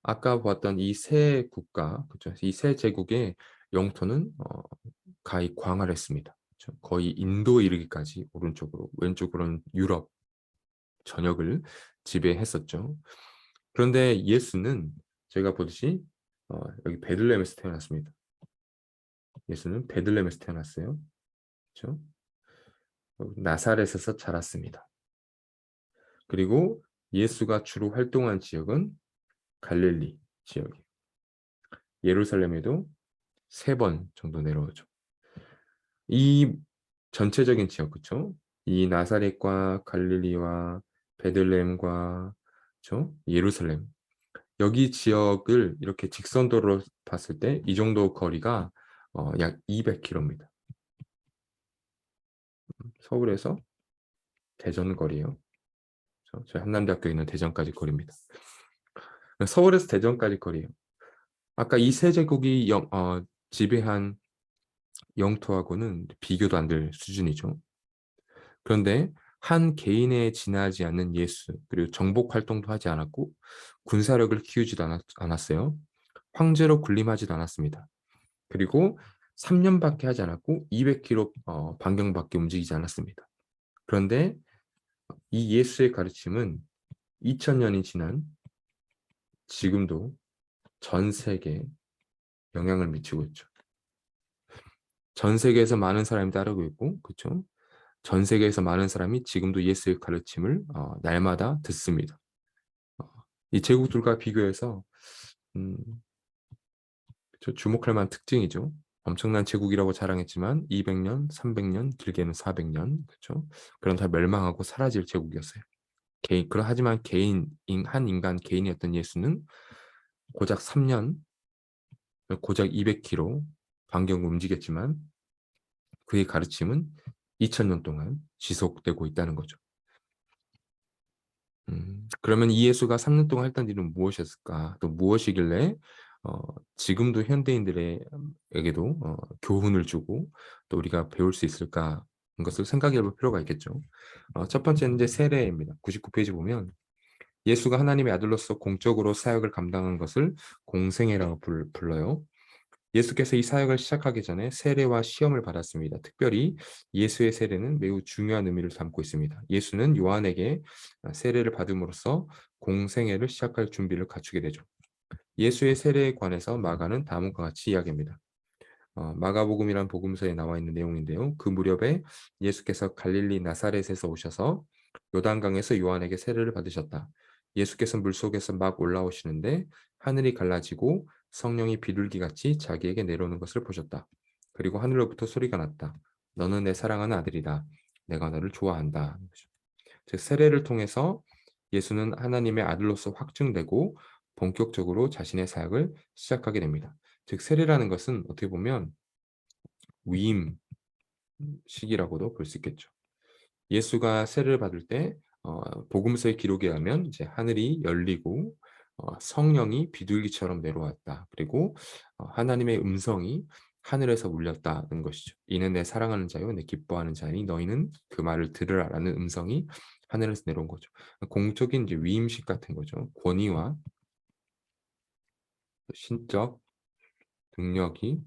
아까 보았던 이 세 국가, 그렇죠? 이 세 제국의 영토는 가히 광활했습니다. 그렇죠? 거의 인도에 이르기까지 오른쪽으로, 왼쪽으로는 유럽 전역을 지배했었죠. 그런데 예수는 저희가 보듯이 여기 베들레헴에서 태어났습니다. 예수는 베들레헴에서 태어났어요. 그렇죠? 나사렛에서 자랐습니다. 그리고 예수가 주로 활동한 지역은 갈릴리 지역이에요. 예루살렘에도 3번 정도 내려오죠. 이 전체적인 지역, 그쵸? 이 나사렛과 갈릴리와 베들레헴과, 그쵸? 예루살렘. 여기 지역을 이렇게 직선도로 봤을 때 이 정도 거리가 약 200km입니다. 서울에서 대전 거리예요. 저희 한남대학교에 있는 대전까지 거리입니다. 서울에서 대전까지 거리예요. 아까 이 세 제국이 지배한 영토하고는 비교도 안 될 수준이죠. 그런데 한 개인에 지나지 않는 예수, 그리고 정복 활동도 하지 않았고 군사력을 키우지도 않았어요. 황제로 군림하지도 않았습니다. 그리고 3년밖에 하지 않았고 200km 반경밖에 움직이지 않았습니다. 그런데 이 예수의 가르침은 2000년이 지난 지금도 전 세계에 영향을 미치고 있죠. 전 세계에서 많은 사람이 따르고 있고, 그렇죠? 전 세계에서 많은 사람이 지금도 예수의 가르침을 날마다 듣습니다. 이 제국들과 비교해서 음, 주목할 만한 특징이죠. 엄청난 제국이라고 자랑했지만 200년, 300년, 길게는 400년, 그렇죠? 그럼 다 멸망하고 사라질 제국이었어요. 하지만 한 인간 개인이었던 예수는 고작 3년, 고작 200km 반경을 움직였지만 그의 가르침은 2000년 동안 지속되고 있다는 거죠. 그러면 이 예수가 3년 동안 했던 일은 무엇이었을까? 또 무엇이길래 지금도 현대인들에게도 교훈을 주고 또 우리가 배울 수 있을까? 하는 것을 생각해 볼 필요가 있겠죠. 첫 번째는 이제 세례입니다. 99페이지 보면 예수가 하나님의 아들로서 공적으로 사역을 감당한 것을 공생애라고 불러요. 예수께서 이 사역을 시작하기 전에 세례와 시험을 받았습니다. 특별히 예수의 세례는 매우 중요한 의미를 담고 있습니다. 예수는 요한에게 세례를 받음으로써 공생애를 시작할 준비를 갖추게 되죠. 예수의 세례에 관해서 마가는 다음과 같이 이야기합니다. 마가복음이란 복음서에 나와 있는 내용인데요. 그 무렵에 예수께서 갈릴리 나사렛에서 오셔서 요단강에서 요한에게 세례를 받으셨다. 예수께서 물속에서 막 올라오시는데 하늘이 갈라지고 성령이 비둘기같이 자기에게 내려오는 것을 보셨다. 그리고 하늘로부터 소리가 났다. 너는 내 사랑하는 아들이다. 내가 너를 좋아한다. 즉 세례를 통해서 예수는 하나님의 아들로서 확증되고 본격적으로 자신의 사역을 시작하게 됩니다. 즉 세례라는 것은 어떻게 보면 위임식이라고도 볼 수 있겠죠. 예수가 세례를 받을 때 복음서의 기록에 하면 이제 하늘이 열리고 성령이 비둘기처럼 내려왔다. 그리고 하나님의 음성이 하늘에서 울렸다는 것이죠. 이는 내 사랑하는 자요, 내 기뻐하는 자니 너희는 그 말을 들으라라는 음성이 하늘에서 내려온 거죠. 공적인 이제 위임식 같은 거죠. 권위와 신적 능력이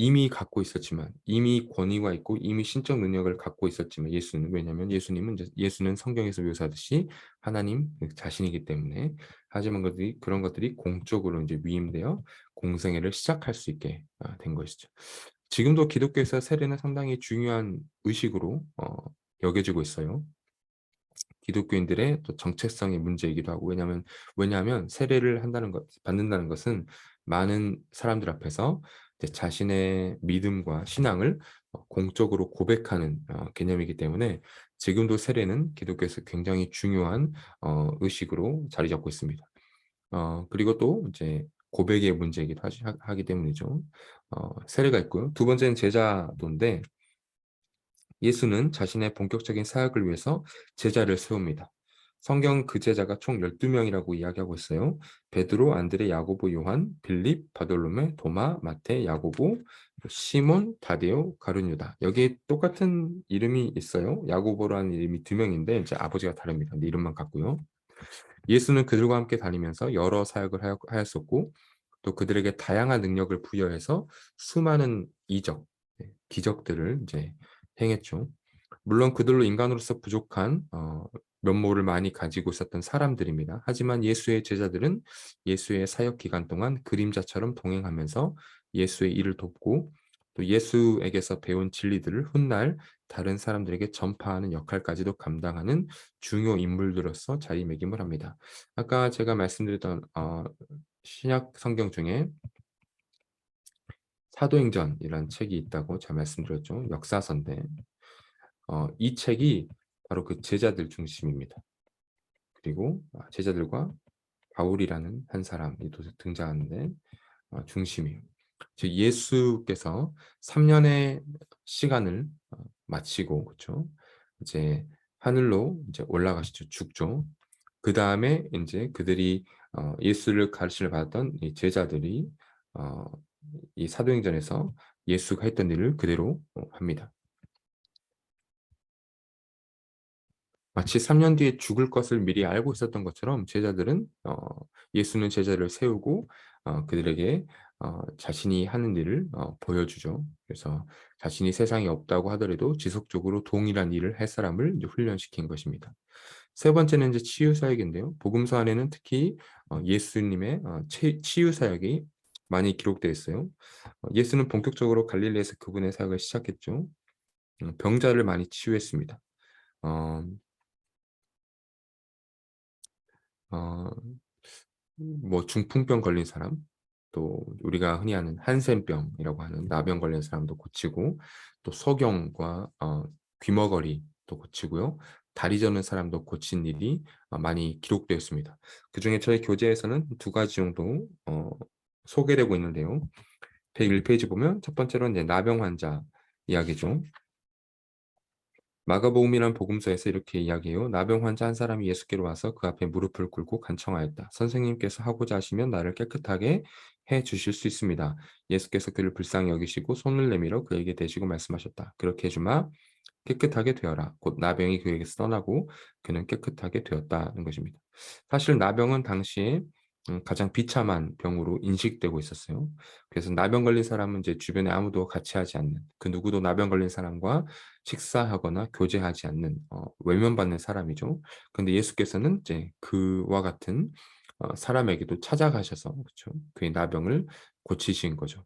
이미 갖고 있었지만 이미 권위가 있고 이미 신적 능력을 갖고 있었지만 예수는 왜냐하면 예수님은 이제 예수는 성경에서 묘사하듯이 하나님 자신이기 때문에 하지만 그런 것들이 공적으로 이제 위임되어 공생애를 시작할 수 있게 된 것이죠. 지금도 기독교에서 세례는 상당히 중요한 의식으로 여겨지고 있어요. 기독교인들의 또 정체성의 문제이기도 하고 왜냐하면 세례를 받는다는 것은 많은 사람들 앞에서 이제 자신의 믿음과 신앙을 공적으로 고백하는 개념이기 때문에 지금도 세례는 기독교에서 굉장히 중요한 의식으로 자리 잡고 있습니다. 그리고 또 이제 고백의 문제이기도 하기 때문이죠. 세례가 있고요. 두 번째는 제자도인데 예수는 자신의 본격적인 사역을 위해서 제자를 세웁니다. 성경 그 제자가 총 12명이라고 이야기하고 있어요. 베드로, 안드레, 야고보, 요한, 빌립, 바돌로메, 도마, 마테, 야고보, 시몬, 다데오, 가룟 유다. 여기에 똑같은 이름이 있어요. 야고보라는 이름이 두 명인데 이제 아버지가 다릅니다. 근데 이름만 같고요. 예수는 그들과 함께 다니면서 여러 사역을 하였었고 또 그들에게 다양한 능력을 부여해서 수많은 이적, 기적들을 이제 행했죠. 물론 그들로 인간으로서 부족한 면모를 많이 가지고 있었던 사람들입니다. 하지만 예수의 제자들은 예수의 사역 기간 동안 그림자처럼 동행하면서 예수의 일을 돕고 또 예수에게서 배운 진리들을 훗날 다른 사람들에게 전파하는 역할까지도 감당하는 중요 인물들로서 자리매김을 합니다. 아까 제가 말씀드렸던 신약 성경 중에 사도행전이라는 책이 있다고 제가 말씀드렸죠. 역사서인데 이 책이 바로 그 제자들 중심입니다. 그리고 제자들과 바울이라는 한 사람이 또 등장하는데 중심이에요. 즉 예수께서 3년의 시간을 마치고 그렇죠. 이제 하늘로 이제 올라가시죠. 죽죠. 그 다음에 이제 그들이 예수를 가르침을 받았던 이 제자들이 이 사도행전에서 예수가 했던 일을 그대로 합니다. 마치 3년 뒤에 죽을 것을 미리 알고 있었던 것처럼 제자들은 예수는 제자를 세우고 그들에게 자신이 하는 일을 보여주죠. 그래서 자신이 세상에 없다고 하더라도 지속적으로 동일한 일을 할 사람을 이제 훈련시킨 것입니다. 세 번째는 이제 치유 사역인데요. 복음서 안에는 특히 예수님의 치유 사역이 많이 기록되어 있어요. 예수는 본격적으로 갈릴리에서 그분의 사역을 시작했죠. 병자를 많이 치유했습니다. 어, 어, 뭐 중풍병 걸린 사람, 또 우리가 흔히 아는 한센병이라고 하는 나병 걸린 사람도 고치고, 또 소경과 귀머거리도 고치고요. 다리 저는 사람도 고친 일이 많이 기록되어 있습니다. 그중에 저희 교재에서는 두 가지 정도 소개되고 있는데요. 101페이지 보면 첫 번째로는 이제 나병 환자 이야기죠. 마가복음이란 복음서에서 이렇게 이야기해요. 나병 환자 한 사람이 예수께로 와서 그 앞에 무릎을 꿇고 간청하였다. 선생님께서 하고자 하시면 나를 깨끗하게 해 주실 수 있습니다. 예수께서 그를 불쌍히 여기시고 손을 내밀어 그에게 대시고 말씀하셨다. 그렇게 해주마 깨끗하게 되어라. 곧 나병이 그에게서 떠나고 그는 깨끗하게 되었다는 것입니다. 사실 나병은 당시에 가장 비참한 병으로 인식되고 있었어요. 그래서 나병 걸린 사람은 이제 주변에 아무도 같이 하지 않는, 그 누구도 나병 걸린 사람과 식사하거나 교제하지 않는 외면받는 사람이죠. 근데 예수께서는 이제 그와 같은 사람에게도 찾아가셔서, 그렇죠? 그의 나병을 고치신 거죠.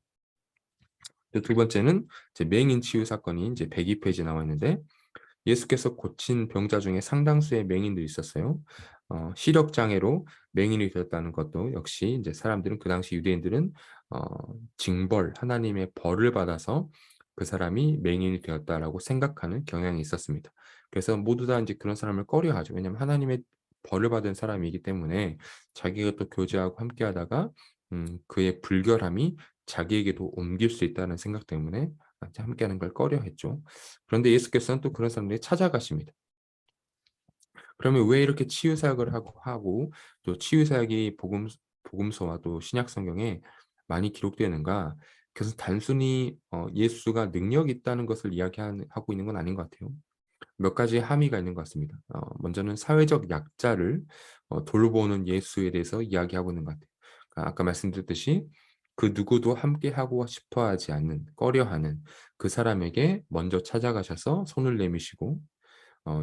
두 번째는 이제 맹인 치유 사건이 이제 102페이지 나와 있는데, 예수께서 고친 병자 중에 상당수의 맹인들이 있었어요. 시력 장애로 맹인이 되었다는 것도 역시 이제 사람들은, 그 당시 유대인들은 어, 징벌, 하나님의 벌을 받아서 그 사람이 맹인이 되었다라고 생각하는 경향이 있었습니다. 그래서 모두 다 이제 그런 사람을 꺼려하죠. 왜냐하면 하나님의 벌을 받은 사람이기 때문에 자기가 또 교제하고 함께하다가 그의 불결함이 자기에게도 옮길 수 있다는 생각 때문에 함께하는 걸 꺼려했죠. 그런데 예수께서는 또 그런 사람들이 찾아가십니다. 그러면 왜 이렇게 치유 사역을 하고 또 치유 사역이 복음서와 또 신약 성경에 많이 기록되는가? 그래서 단순히 예수가 능력이 있다는 것을 이야기하고 있는 건 아닌 것 같아요. 몇 가지 함의가 있는 것 같습니다. 먼저는 사회적 약자를 돌보는 예수에 대해서 이야기하고 있는 것 같아요. 그러니까 아까 말씀드렸듯이 그 누구도 함께 하고 싶어 하지 않는, 꺼려하는 그 사람에게 먼저 찾아가셔서 손을 내미시고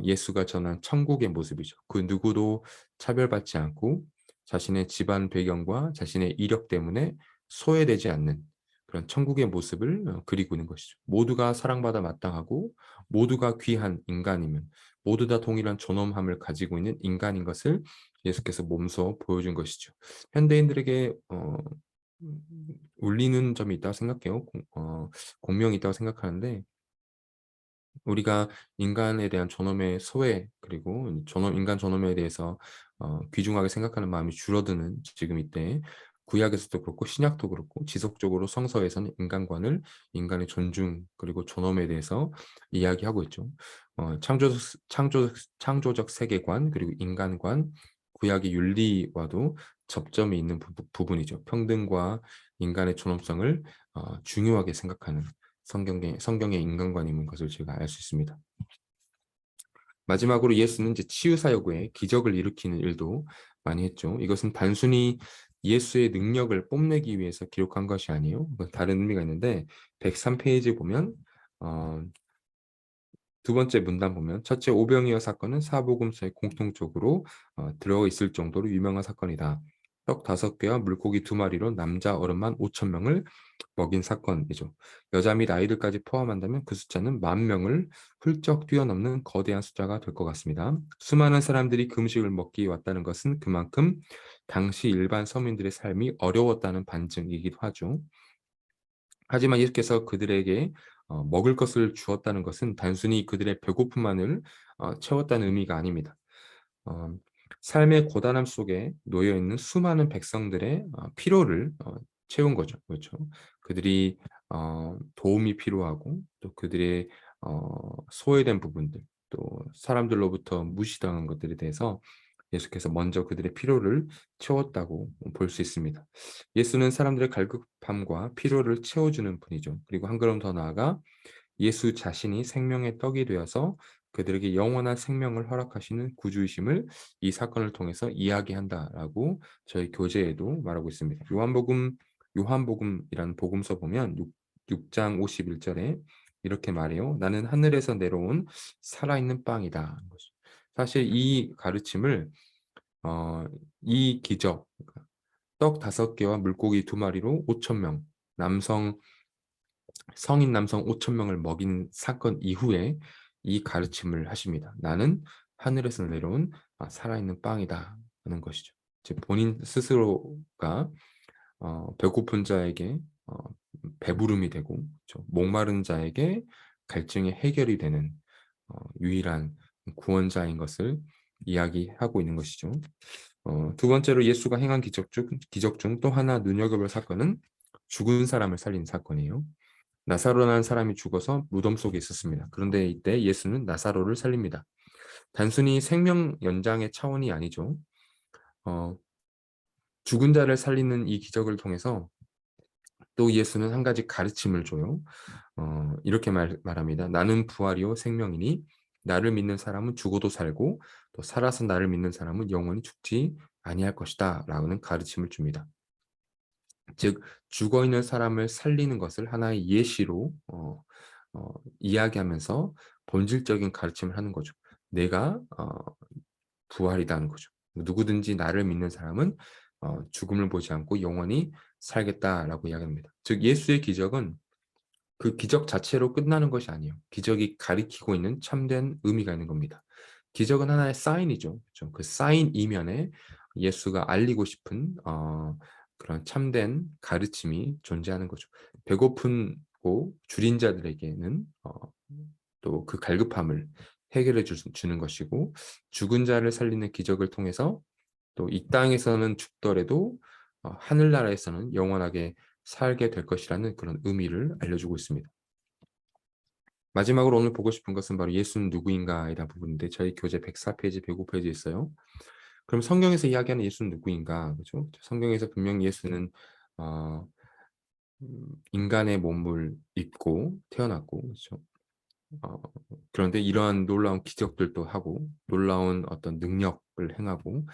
예수가 전한 천국의 모습이죠. 그 누구도 차별받지 않고 자신의 집안 배경과 자신의 이력 때문에 소외되지 않는 그런 천국의 모습을 그리고 있는 것이죠. 모두가 사랑받아 마땅하고 모두가 귀한 인간이면, 모두 다 동일한 존엄함을 가지고 있는 인간인 것을 예수께서 몸소 보여준 것이죠. 현대인들에게 음, 울리는 점이 있다고 생각해요. 공명이 있다고 생각하는데, 우리가 인간에 대한 존엄의 소외, 그리고 인간 존엄에 대해서 귀중하게 생각하는 마음이 줄어드는 지금 이때, 구약에서도 그렇고 신약도 그렇고 지속적으로 성서에서는 인간의 존중 그리고 존엄에 대해서 이야기하고 있죠. 창조적 세계관 그리고 인간관, 구약의 윤리와도 접점이 있는 부분이죠. 평등과 인간의 존엄성을 중요하게 생각하는 성경의 인간관임인 것을 제가 알 수 있습니다. 마지막으로 예수는 이제 치유 사역 외에 기적을 일으키는 일도 많이 했죠. 이것은 단순히 예수의 능력을 뽐내기 위해서 기록한 것이 아니에요. 다른 의미가 있는데 103페이지 보면 두 번째 문단 보면, 첫째 오병이어 사건은 사복음서에 공통적으로 들어 있을 정도로 유명한 사건이다. 떡 5개와 물고기 2마리로 남자 어른만 5천 명을 먹인 사건이죠. 여자 및 아이들까지 포함한다면 그 숫자는 10,000명을 훌쩍 뛰어넘는 거대한 숫자가 될 것 같습니다. 수많은 사람들이 그 음식을 먹기 왔다는 것은 그만큼 당시 일반 서민들의 삶이 어려웠다는 반증이기도 하죠. 하지만 예수께서 그들에게 먹을 것을 주었다는 것은 단순히 그들의 배고픔만을 채웠다는 의미가 아닙니다. 어, 삶의 고단함 속에 놓여 있는 수많은 백성들의 필요를 채운 거죠. 그렇죠? 그들이 도움이 필요하고 또 그들의 소외된 부분들, 또 사람들로부터 무시당한 것들에 대해서 예수께서 먼저 그들의 필요를 채웠다고 볼 수 있습니다. 예수는 사람들의 갈급함과 필요를 채워주는 분이죠. 그리고 한 걸음 더 나아가 예수 자신이 생명의 떡이 되어서 그들에게 영원한 생명을 허락하시는 구주이심을 이 사건을 통해서 이야기한다라고 저희 교재에도 말하고 있습니다. 요한복음이라는 복음서 보면 6장 51절에 이렇게 말해요. 나는 하늘에서 내려온 살아있는 빵이다. 사실 이 가르침을 이 기적, 떡 5개와 물고기 2마리로 5천 명, 성인 남성 5천 명을 먹인 사건 이후에 이 가르침을 하십니다. 나는 하늘에서 내려온 살아있는 빵이다 하는 것이죠. 즉 본인 스스로가 배고픈 자에게 배부름이 되고, 그렇죠? 목마른 자에게 갈증의 해결이 되는 유일한 구원자인 것을 이야기하고 있는 것이죠. 두 번째로 예수가 행한 기적 중 또 하나 눈여겨볼 사건은 죽은 사람을 살린 사건이에요. 나사로라는 사람이 죽어서 무덤 속에 있었습니다. 그런데 이때 예수는 나사로를 살립니다. 단순히 생명 연장의 차원이 아니죠. 어, 죽은 자를 살리는 이 기적을 통해서 또 예수는 한 가지 가르침을 줘요. 이렇게 말합니다. 나는 부활이요 생명이니 나를 믿는 사람은 죽어도 살고 또 살아서 나를 믿는 사람은 영원히 죽지 아니할 것이다 라는 가르침을 줍니다. 즉 죽어있는 사람을 살리는 것을 하나의 예시로 이야기하면서 본질적인 가르침을 하는 거죠. 내가 부활이라는 거죠. 누구든지 나를 믿는 사람은 죽음을 보지 않고 영원히 살겠다라고 이야기합니다. 즉 예수의 기적은 그 기적 자체로 끝나는 것이 아니에요. 기적이 가리키고 있는 참된 의미가 있는 겁니다. 기적은 하나의 사인이죠. 그렇죠? 그 사인 이면에 예수가 알리고 싶은 그런 참된 가르침이 존재하는 거죠. 배고픈고 줄인 자들에게는 또 그 갈급함을 해결해 주는 것이고, 죽은 자를 살리는 기적을 통해서 또 이 땅에서는 죽더라도 하늘나라에서는 영원하게 살게 될 것이라는 그런 의미를 알려주고 있습니다. 마지막으로 오늘 보고 싶은 것은 바로 예수는 누구인가에 대한 부분인데, 저희 교재 104페이지, 105페이지에 있어요. 그럼 성경에서 이야기하는 예수는 누구인가? 그죠? 성경에서 분명히 예수는 어, 인간의 몸을 입고 태어났고, 그렇죠? 어, 그런데 이러한 놀라운 기적들도 하고 놀라운 어떤 능력을 행하고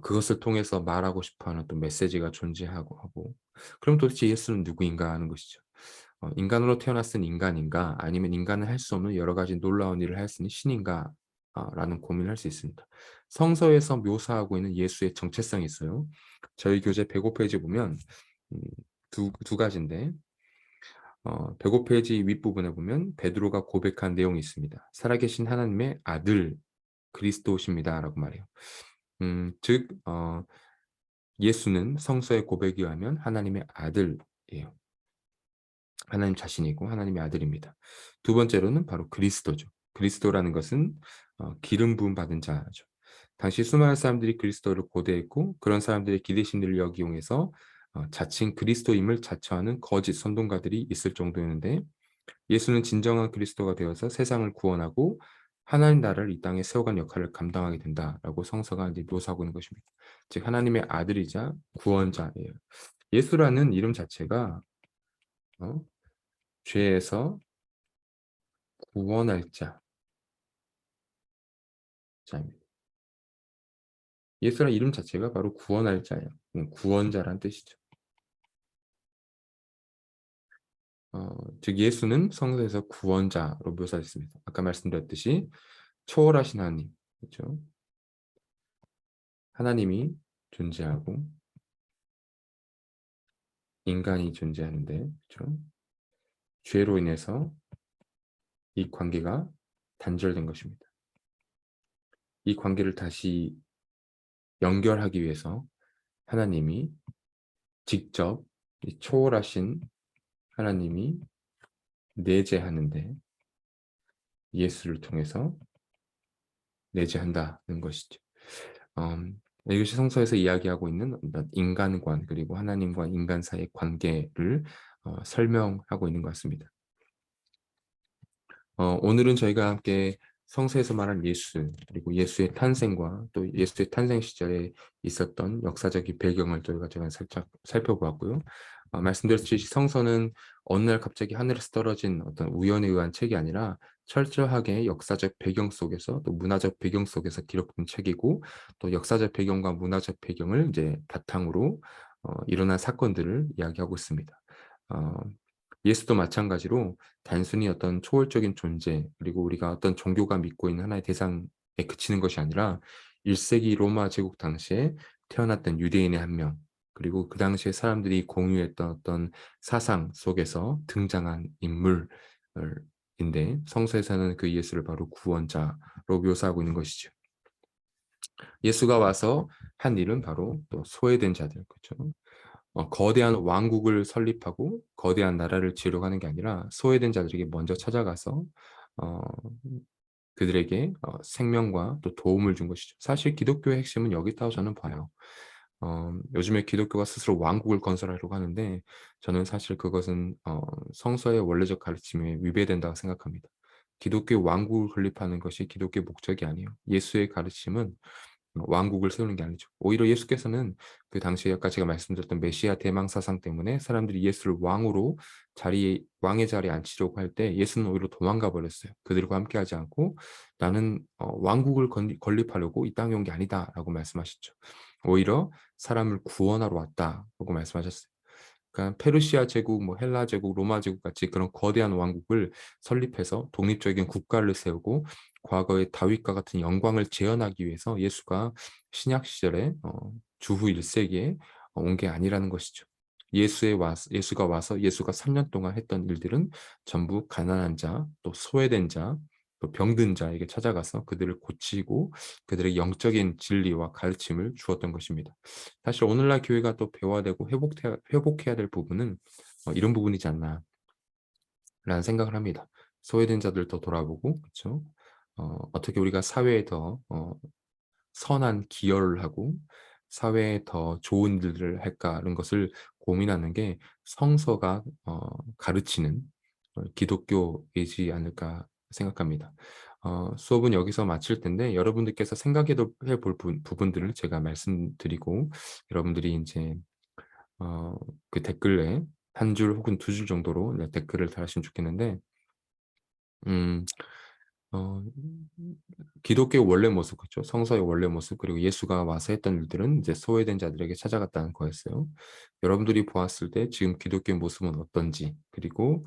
그것을 통해서 말하고 싶어하는 어떤 메시지가 존재하고 하고, 그럼 도대체 예수는 누구인가 하는 것이죠. 인간으로 태어났은 인간인가, 아니면 인간은 할 수 없는 여러 가지 놀라운 일을 할 수 있는 신인가 라는 고민을 할 수 있습니다. 성서에서 묘사하고 있는 예수의 정체성이 있어요. 저희 교재 105페이지 보면 음, 두 가지인데 105페이지 윗부분에 보면 베드로가 고백한 내용이 있습니다. 살아계신 하나님의 아들 그리스도십니다 라고 말해요. 즉 예수는 성서의 고백에 의하면 하나님의 아들이에요. 하나님 자신이고 하나님의 아들입니다. 두 번째로는 바로 그리스도죠. 그리스도라는 것은 기름 부음 받은 자죠. 당시 수많은 사람들이 그리스도를 고대했고, 그런 사람들의 기대심들을 이용해서 자칭 그리스도임을 자처하는 거짓 선동가들이 있을 정도였는데, 예수는 진정한 그리스도가 되어서 세상을 구원하고 하나님 나라를 이 땅에 세워간 역할을 감당하게 된다라고 성서가 이제 묘사하고 있는 것입니다. 즉 하나님의 아들이자 구원자예요. 예수라는 이름 자체가 어, 죄에서 구원할 자입니다. 예수라는 이름 자체가 바로 구원할 자예요. 구원자란 뜻이죠. 즉 예수는 성서에서 구원자로 묘사했습니다. 아까 말씀드렸듯이 초월하신 하나님, 그렇죠? 하나님이 존재하고 인간이 존재하는데, 그렇죠? 죄로 인해서 이 관계가 단절된 것입니다. 이 관계를 다시 연결하기 위해서 하나님이 직접 이 초월하신 하나님이 내재하는데 예수를 통해서 내재한다는 것이죠. 이것이 성서에서 이야기하고 있는 인간관, 그리고 하나님과 인간 사이의 관계를 설명하고 있는 것 같습니다. 오늘은 저희가 함께 성서에서 말한 예수, 그리고 예수의 탄생과 또 예수의 탄생 시절에 있었던 역사적인 배경을 저희가 제가 살짝 살펴보았고요. 말씀드렸듯이 성서는 어느 날 갑자기 하늘에서 떨어진 어떤 우연에 의한 책이 아니라 철저하게 역사적 배경 속에서 또 문화적 배경 속에서 기록된 책이고, 또 역사적 배경과 문화적 배경을 이제 바탕으로 일어난 사건들을 이야기하고 있습니다. 어, 예수도 마찬가지로 단순히 어떤 초월적인 존재, 그리고 우리가 어떤 종교가 믿고 있는 하나의 대상에 그치는 것이 아니라 1세기 로마 제국 당시에 태어났던 유대인의 한 명, 그리고 그 당시에 사람들이 공유했던 어떤 사상 속에서 등장한 인물인데, 성서에서는 그 예수를 바로 구원자로 묘사하고 있는 것이죠. 예수가 와서 한 일은 바로 또 소외된 자들, 그렇죠? 거대한 왕국을 설립하고 거대한 나라를 지으려고 하는 게 아니라 소외된 자들에게 먼저 찾아가서 어, 그들에게 생명과 또 도움을 준 것이죠. 사실 기독교의 핵심은 여기 있다고 저는 봐요. 요즘에 기독교가 스스로 왕국을 건설하려고 하는데, 저는 사실 그것은 성서의 원래적 가르침에 위배된다고 생각합니다. 기독교 왕국을 건립하는 것이 기독교의 목적이 아니에요. 예수의 가르침은 왕국을 세우는 게 아니죠. 오히려 예수께서는 그 당시에 아까 제가 말씀드렸던 메시아 대망 사상 때문에 사람들이 예수를 왕의 자리에 앉히려고 할 때 예수는 오히려 도망가 버렸어요. 그들과 함께하지 않고 나는 왕국을 건립하려고 이 땅에 온 게 아니다라고 말씀하셨죠. 오히려 사람을 구원하러 왔다라고 말씀하셨어요. 그러니까 페르시아 제국, 뭐 헬라 제국, 로마 제국 같이 그런 거대한 왕국을 설립해서 독립적인 국가를 세우고 과거의 다윗과 같은 영광을 재현하기 위해서 예수가 신약 시절에 주후 1세기에 온 게 아니라는 것이죠. 예수가 와서 예수가 3년 동안 했던 일들은 전부 가난한 자, 또 소외된 자, 또 병든 자에게 찾아가서 그들을 고치고 그들의 영적인 진리와 가르침을 주었던 것입니다. 사실 오늘날 교회가 또 배워야 되고 회복해야 될 부분은 이런 부분이지 않나라는 생각을 합니다. 소외된 자들 더 돌아보고, 그렇죠? 어떻게 우리가 사회에 더 선한 기여를 하고 사회에 더 좋은 일들을 할까라는 것을 고민하는 게 성서가 가르치는 기독교이지 않을까 생각합니다. 수업은 여기서 마칠 텐데 여러분들께서 생각해 볼 부분들을 제가 말씀드리고 여러분들이 이제 그 댓글에 한 줄 혹은 두 줄 정도로 댓글을 달았으면 좋겠는데 음, 어, 기독교의 원래 모습, 그렇죠? 성서의 원래 모습, 그리고 예수가 와서 했던 일들은 이제 소외된 자들에게 찾아갔다는 거였어요. 여러분들이 보았을 때 지금 기독교의 모습은 어떤지, 그리고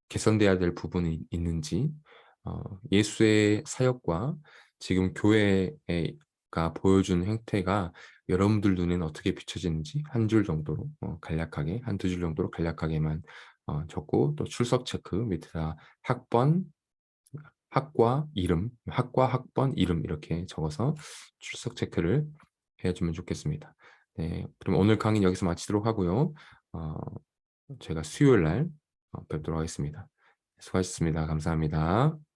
개선돼야 될 부분이 있는지, 예수의 사역과 지금 교회가 보여주는 행태가 여러분들 눈에는 어떻게 비춰지는지 한 줄 정도로 간략하게, 한 두 줄 정도로 간략하게만 적고 또 출석 체크 밑에다 학번, 학과 이름, 학과 학번 이름 이렇게 적어서 출석 체크를 해주면 좋겠습니다. 네, 그럼 오늘 강의 여기서 마치도록 하고요. 어, 제가 수요일 날 뵙도록 하겠습니다. 수고하셨습니다. 감사합니다.